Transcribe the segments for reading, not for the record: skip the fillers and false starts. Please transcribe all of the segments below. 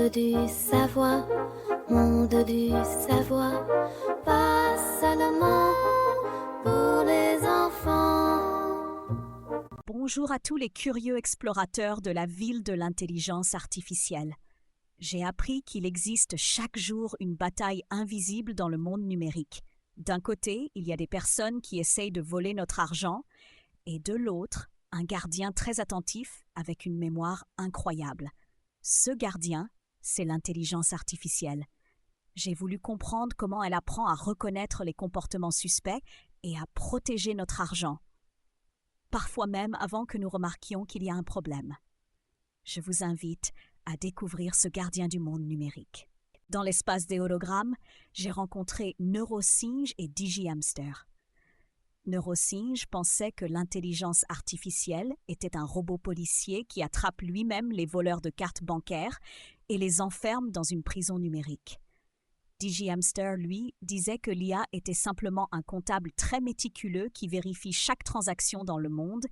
du savoir, monde du savoir, pas seulement pour les enfants. Bonjour à tous les curieux explorateurs de la ville de l'intelligence artificielle. J'ai appris qu'il existe chaque jour une bataille invisible dans le monde numérique. D'un côté, il y a des personnes qui essayent de voler notre argent, et de l'autre, un gardien très attentif avec une mémoire incroyable. Ce gardien, c'est l'intelligence artificielle. J'ai voulu comprendre comment elle apprend à reconnaître les comportements suspects et à protéger notre argent, parfois même avant que nous remarquions qu'il y a un problème. Je vous invite à découvrir ce gardien du monde numérique. Dans l'espace des hologrammes, j'ai rencontré NeuroSinge et DigiHamster. NeuroSinge pensait que l'intelligence artificielle était un robot policier qui attrape lui-même les voleurs de cartes bancaires et les enferme dans une prison numérique. DigiHamster, lui, disait que l'IA était simplement un comptable très méticuleux qui vérifie chaque transaction dans le monde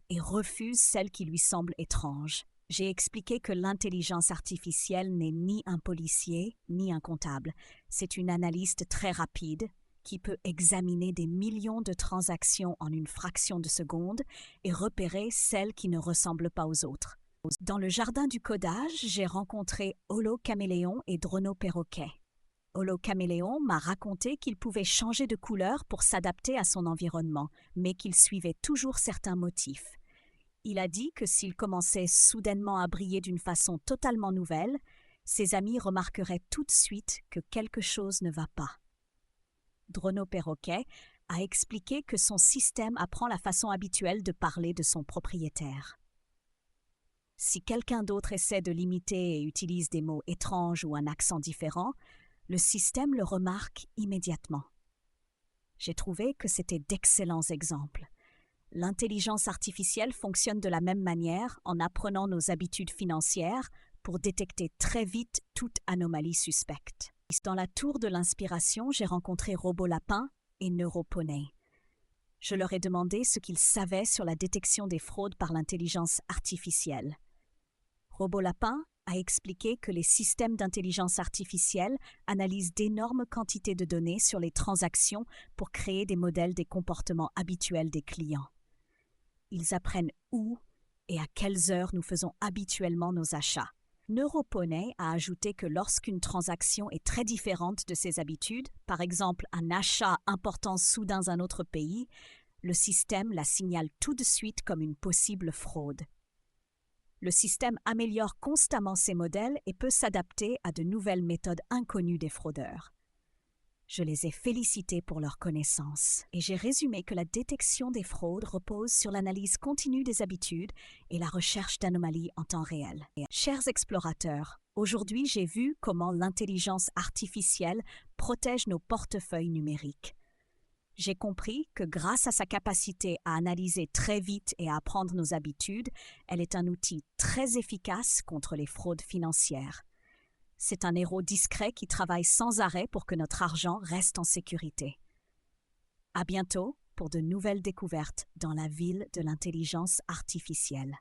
et refuse celle qui lui semble étrange. J'ai expliqué que l'intelligence artificielle n'est ni un policier ni un comptable. C'est une analyste très rapide qui peut examiner des millions de transactions en une fraction de seconde et repérer celles qui ne ressemblent pas aux autres. Dans le jardin du codage, j'ai rencontré Holocaméléon et Drono-Perroquet. Holocaméléon m'a raconté qu'il pouvait changer de couleur pour s'adapter à son environnement, mais qu'il suivait toujours certains motifs. Il a dit que s'il commençait soudainement à briller d'une façon totalement nouvelle, ses amis remarqueraient tout de suite que quelque chose ne va pas. Drono-Perroquet a expliqué que son système apprend la façon habituelle de parler de son propriétaire. Si quelqu'un d'autre essaie de l'imiter et utilise des mots étranges ou un accent différent, le système le remarque immédiatement. J'ai trouvé que c'était d'excellents exemples. L'intelligence artificielle fonctionne de la même manière en apprenant nos habitudes financières pour détecter très vite toute anomalie suspecte. Dans la tour de l'inspiration, j'ai rencontré Robolapin et Neuroponey. Je leur ai demandé ce qu'ils savaient sur la détection des fraudes par l'intelligence artificielle. Robolapin a expliqué que les systèmes d'intelligence artificielle analysent d'énormes quantités de données sur les transactions pour créer des modèles des comportements habituels des clients. Ils apprennent où et à quelles heures nous faisons habituellement nos achats. Neuroponey a ajouté que lorsqu'une transaction est très différente de ses habitudes, par exemple un achat important soudain dans un autre pays, le système la signale tout de suite comme une possible fraude. Le système améliore constamment ses modèles et peut s'adapter à de nouvelles méthodes inconnues des fraudeurs. Je les ai félicités pour leur connaissance et j'ai résumé que la détection des fraudes repose sur l'analyse continue des habitudes et la recherche d'anomalies en temps réel. Chers explorateurs, aujourd'hui j'ai vu comment l'intelligence artificielle protège nos portefeuilles numériques. J'ai compris que grâce à sa capacité à analyser très vite et à apprendre nos habitudes, elle est un outil très efficace contre les fraudes financières. C'est un héros discret qui travaille sans arrêt pour que notre argent reste en sécurité. À bientôt pour de nouvelles découvertes dans la ville de l'intelligence artificielle.